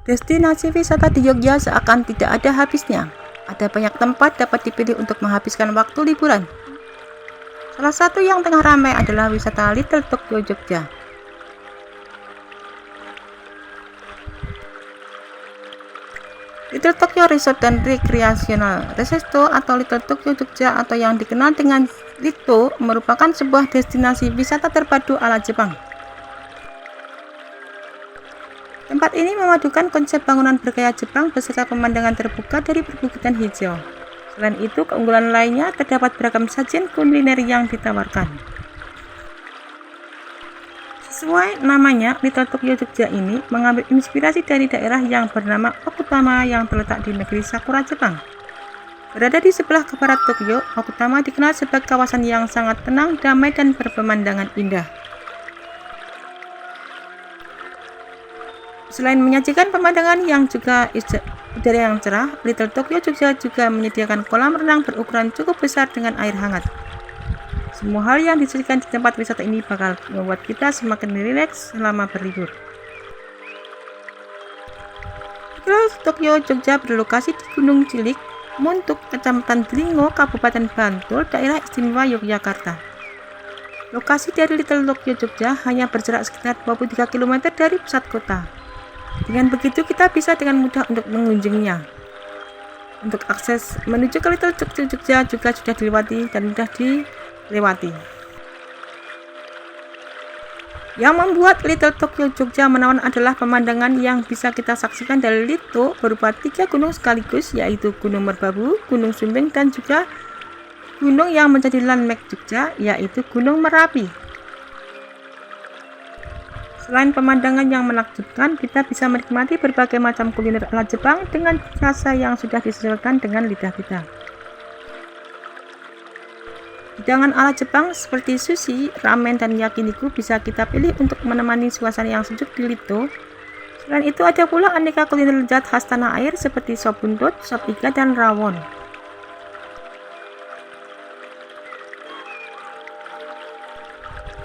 Destinasi wisata di Yogyakarta seakan tidak ada habisnya. Ada banyak tempat dapat dipilih untuk menghabiskan waktu liburan. Salah satu yang tengah ramai adalah wisata Little Tokyo Jogja. Little Tokyo Resort dan Recreational Resto atau Little Tokyo Jogja atau yang dikenal dengan Litto merupakan sebuah destinasi wisata terpadu ala Jepang. Tempat ini memadukan konsep bangunan bergaya Jepang beserta pemandangan terbuka dari perbukitan hijau. Selain itu, keunggulan lainnya terdapat beragam sajian kuliner yang ditawarkan. Sesuai namanya, Little Tokyo Jogja ini mengambil inspirasi dari daerah yang bernama Okutama yang terletak di negeri Sakura, Jepang. Berada di sebelah ke barat Tokyo, Okutama dikenal sebagai kawasan yang sangat tenang, damai, dan berpemandangan indah. Selain menyajikan pemandangan yang juga udara yang cerah, Little Tokyo Jogja juga menyediakan kolam renang berukuran cukup besar dengan air hangat. Semua hal yang disajikan di tempat wisata ini bakal membuat kita semakin rileks selama berlibur. Little Tokyo Jogja berlokasi di Gunung Cilik, Muntuk, Kecamatan Dringo, Kabupaten Bantul, Daerah Istimewa Yogyakarta. Lokasi dari Little Tokyo Jogja hanya berjarak sekitar 23 km dari pusat kota. Dengan begitu kita bisa dengan mudah untuk mengunjunginya. Untuk akses menuju ke Little Tokyo Jogja juga sudah dilewati dan mudah dilewati. Yang membuat Little Tokyo Jogja menawan adalah pemandangan yang bisa kita saksikan dari Litto berupa 3 gunung sekaligus, yaitu Gunung Merbabu, Gunung Sumbing, dan juga gunung yang menjadi landmark Jogja, yaitu Gunung Merapi. Selain pemandangan yang menakjubkan, kita bisa menikmati berbagai macam kuliner ala Jepang dengan rasa yang sudah disesuaikan dengan lidah kita. Hidangan ala Jepang seperti sushi, ramen, dan yakiniku bisa kita pilih untuk menemani suasana yang sejuk di Litto. Selain itu ada pula aneka kuliner lezat khas tanah air seperti sop buntut, sop iga, dan rawon.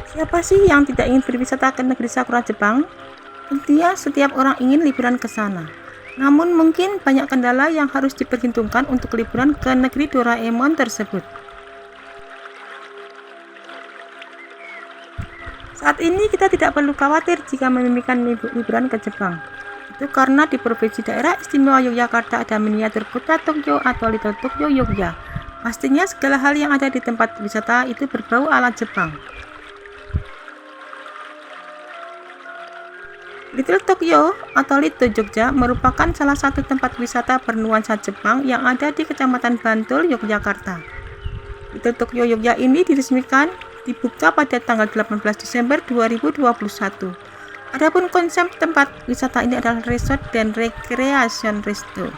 Siapa sih yang tidak ingin berwisata ke negeri Sakura Jepang? Tentunya setiap orang ingin liburan ke sana. Namun mungkin banyak kendala yang harus diperhitungkan untuk liburan ke negeri Doraemon tersebut. Saat ini kita tidak perlu khawatir jika memimpikan liburan ke Jepang. Itu karena di Provinsi Daerah Istimewa Yogyakarta ada miniatur kota Tokyo atau Little Tokyo Jogja. Pastinya segala hal yang ada di tempat wisata itu berbau ala Jepang. Little Tokyo atau Litto Jogja merupakan salah satu tempat wisata bernuansa Jepang yang ada di Kecamatan Bantul, Yogyakarta. Little Tokyo Jogja ini diresmikan dibuka pada tanggal 18 Desember 2021. Adapun konsep tempat wisata ini adalah resort dan recreation resto.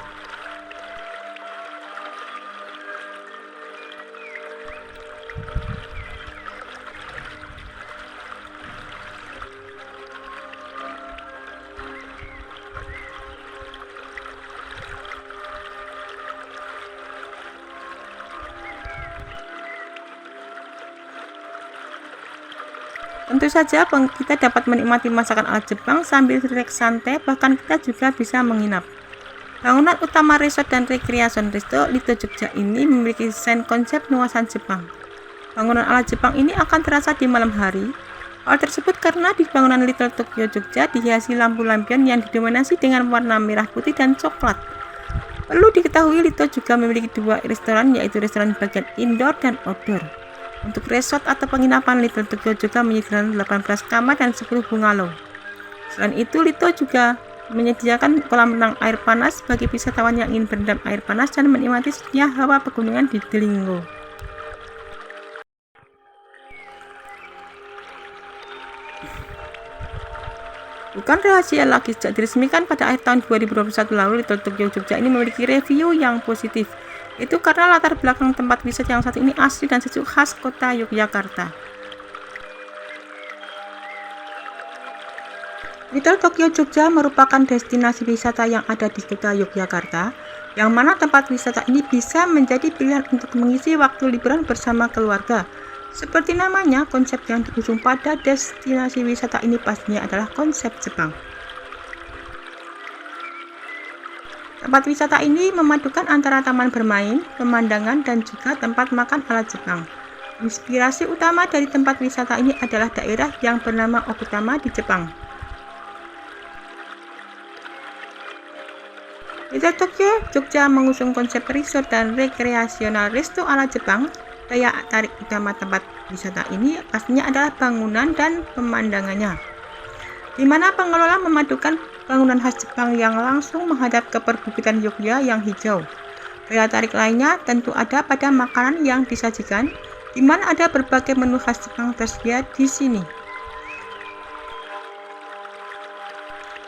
Tentu saja kita dapat menikmati masakan ala Jepang sambil rileks santai, bahkan kita juga bisa menginap. Bangunan utama resort dan recreation resto Litto Jogja ini memiliki desain konsep nuansa Jepang. Bangunan ala Jepang ini akan terasa di malam hari. Hal tersebut karena di bangunan Little Tokyo Jogja dihiasi lampu lampion yang didominasi dengan warna merah putih dan coklat. Perlu diketahui Litto juga memiliki 2 restoran, yaitu restoran bagian indoor dan outdoor. Untuk resort atau penginapan, Little Tokyo juga menyediakan 18 kamar dan 10 bungalow. Selain itu, Litto juga menyediakan kolam renang air panas bagi wisatawan yang ingin berendam air panas dan menikmati sejunya hawa pegunungan di Dlingo. Bukan rahasia lagi, sejak diresmikan pada akhir tahun 2021 lalu, Little Tokyo Jogja ini memiliki review yang positif. Itu karena latar belakang tempat wisata yang satu ini asli dan sejuk khas kota Yogyakarta. Little Tokyo Jogja merupakan destinasi wisata yang ada di kota Yogyakarta, yang mana tempat wisata ini bisa menjadi pilihan untuk mengisi waktu liburan bersama keluarga. Seperti namanya, konsep yang diusung pada destinasi wisata ini pastinya adalah konsep Jepang. Tempat wisata ini memadukan antara taman bermain, pemandangan, dan juga tempat makan ala Jepang. Inspirasi utama dari tempat wisata ini adalah daerah yang bernama Okutama di Jepang. Little Tokyo Jogja mengusung konsep resort dan rekreasional resto ala Jepang. Daya tarik utama tempat wisata ini pastinya adalah bangunan dan pemandangannya, di mana pengelola memadukan bangunan khas Jepang yang langsung menghadap ke perbukitan Yogyakarta yang hijau. Daya tarik lainnya tentu ada pada makanan yang disajikan, di mana ada berbagai menu khas Jepang tersedia di sini.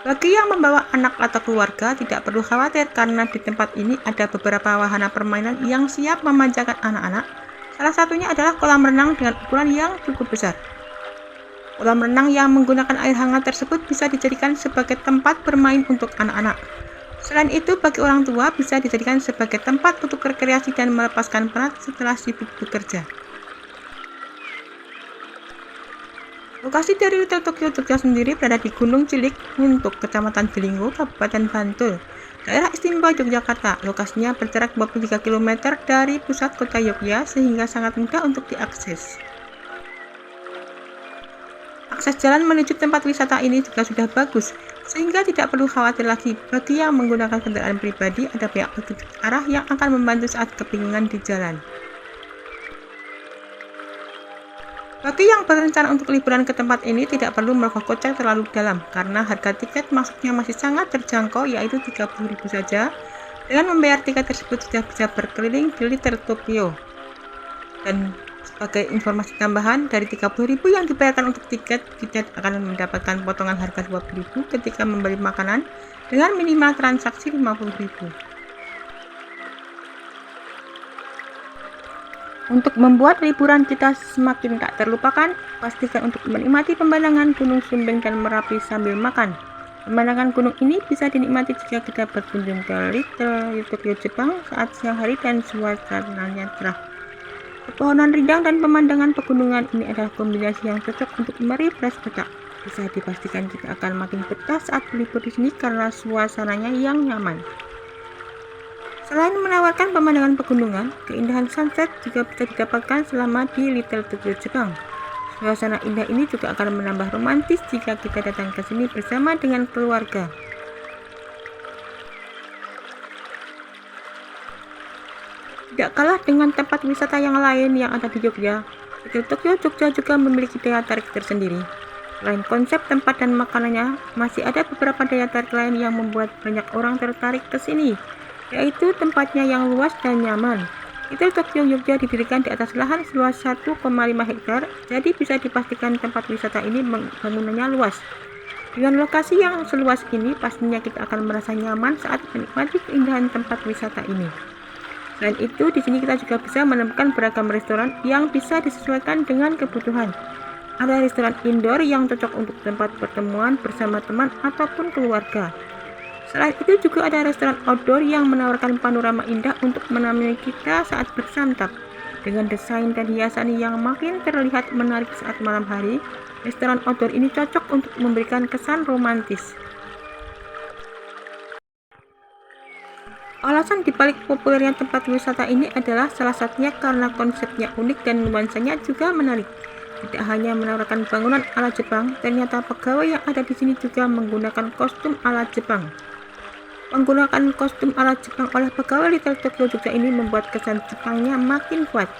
Bagi yang membawa anak atau keluarga tidak perlu khawatir karena di tempat ini ada beberapa wahana permainan yang siap memanjakan anak-anak. Salah satunya adalah kolam renang dengan ukuran yang cukup besar. Kolam renang yang menggunakan air hangat tersebut bisa dijadikan sebagai tempat bermain untuk anak-anak. Selain itu, bagi orang tua bisa dijadikan sebagai tempat untuk rekreasi dan melepaskan penat setelah sibuk bekerja. Lokasi dari Little Tokyo Jogja sendiri berada di Gunung Cilik untuk Kecamatan Belinggo, Kabupaten Bantul, Daerah Istimewa Yogyakarta. Lokasinya berjarak 23 km dari pusat kota Yogyakarta sehingga sangat mudah untuk diakses. Akses jalan menuju tempat wisata ini juga sudah bagus, sehingga tidak perlu khawatir lagi bagi yang menggunakan kendaraan pribadi. Ada pihak petunjuk arah yang akan membantu saat kebingungan di jalan. Bagi yang berencana untuk liburan ke tempat ini tidak perlu merogoh kocek terlalu dalam karena harga tiket masuknya masih sangat terjangkau, yaitu 30.000 saja. Dengan membayar tiket tersebut sudah bisa berkeliling di Little Tokyo. Dan sebagai informasi tambahan, dari 30.000 yang dibayarkan untuk tiket, kita akan mendapatkan potongan harga 20.000 ketika membeli makanan dengan minimal transaksi 50.000. Untuk membuat liburan kita semakin tak terlupakan, pastikan untuk menikmati pemandangan Gunung Sumbing dan Merapi sambil makan. Pemandangan gunung ini bisa dinikmati jika kita berkunjung ke Little Tokyo Jepang saat siang hari dan suasananya cerah. Pepohonan rindang dan pemandangan pegunungan ini adalah kombinasi yang cocok untuk merefresh otak. Bisa dipastikan kita akan makin betah saat berlibur di sini karena suasananya yang nyaman. Selain menawarkan pemandangan pegunungan, keindahan sunset juga bisa didapatkan selama di Little Tokyo Jepang. Suasana indah ini juga akan menambah romantis jika kita datang ke sini bersama dengan keluarga. Tidak kalah dengan tempat wisata yang lain yang ada di Jogja, Little Tokyo Jogja juga memiliki daya tarik tersendiri. Selain konsep tempat dan makanannya, masih ada beberapa daya tarik lain yang membuat banyak orang tertarik ke sini, yaitu tempatnya yang luas dan nyaman. Little Tokyo Jogja didirikan di atas lahan seluas 1,5 hektar, jadi bisa dipastikan tempat wisata ini bangunannya luas. Dengan lokasi yang seluas ini, pastinya kita akan merasa nyaman saat menikmati keindahan tempat wisata ini. Selain itu, di sini kita juga bisa menemukan beragam restoran yang bisa disesuaikan dengan kebutuhan. Ada restoran indoor yang cocok untuk tempat pertemuan bersama teman ataupun keluarga. Selain itu juga ada restoran outdoor yang menawarkan panorama indah untuk menemani kita saat bersantap. Dengan desain dan hiasan yang makin terlihat menarik saat malam hari, restoran outdoor ini cocok untuk memberikan kesan romantis. Alasan dibalik populernya tempat wisata ini adalah salah satunya karena konsepnya unik dan nuansanya juga menarik. Tidak hanya menawarkan bangunan ala Jepang, ternyata pegawai yang ada di sini juga menggunakan kostum ala Jepang. Menggunakan kostum ala Jepang oleh pegawai Little Tokyo Jogja ini membuat kesan Jepangnya makin kuat.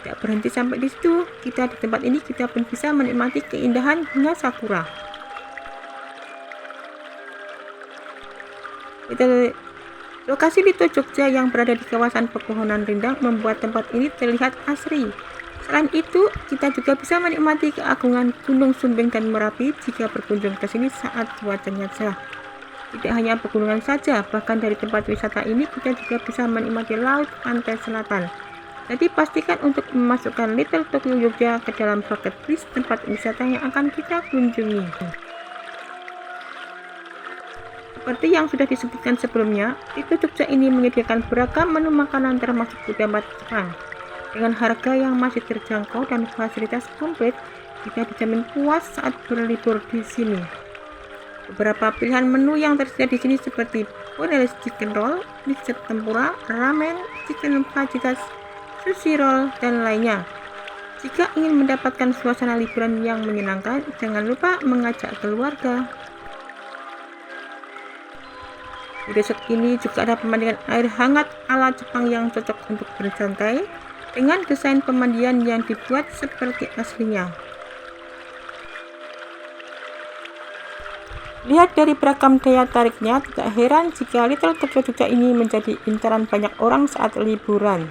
Tidak berhenti sampai di situ, kita di tempat ini kita pun bisa menikmati keindahan bunga sakura. Lokasi Little Jogja yang berada di kawasan pepohonan rindang membuat tempat ini terlihat asri. Selain itu, kita juga bisa menikmati keagungan Gunung Sumbing dan Merapi jika berkunjung ke sini saat cuacanya cerah. Tidak hanya pegunungan saja, bahkan dari tempat wisata ini kita juga bisa menikmati laut pantai selatan. Jadi pastikan untuk memasukkan Little Tokyo Jogja ke dalam bucket list tempat wisata yang akan kita kunjungi. Seperti yang sudah disebutkan sebelumnya, Little Jogja ini menyediakan beragam menu makanan termasuk kudapan Jepang. Dengan harga yang masih terjangkau dan fasilitas komplit, kita dijamin puas saat berlibur di sini. Beberapa pilihan menu yang tersedia di sini seperti boneless chicken roll, mixed tempura, ramen, chicken fajitas, sushi roll, dan lainnya. Jika ingin mendapatkan suasana liburan yang menyenangkan, jangan lupa mengajak keluarga. Di resort ini juga ada pemandian air hangat ala Jepang yang cocok untuk bersantai dengan desain pemandian yang dibuat seperti aslinya. Lihat dari beragam daya tariknya, tidak heran jika Little Tokyo Jogja ini menjadi incaran banyak orang saat liburan.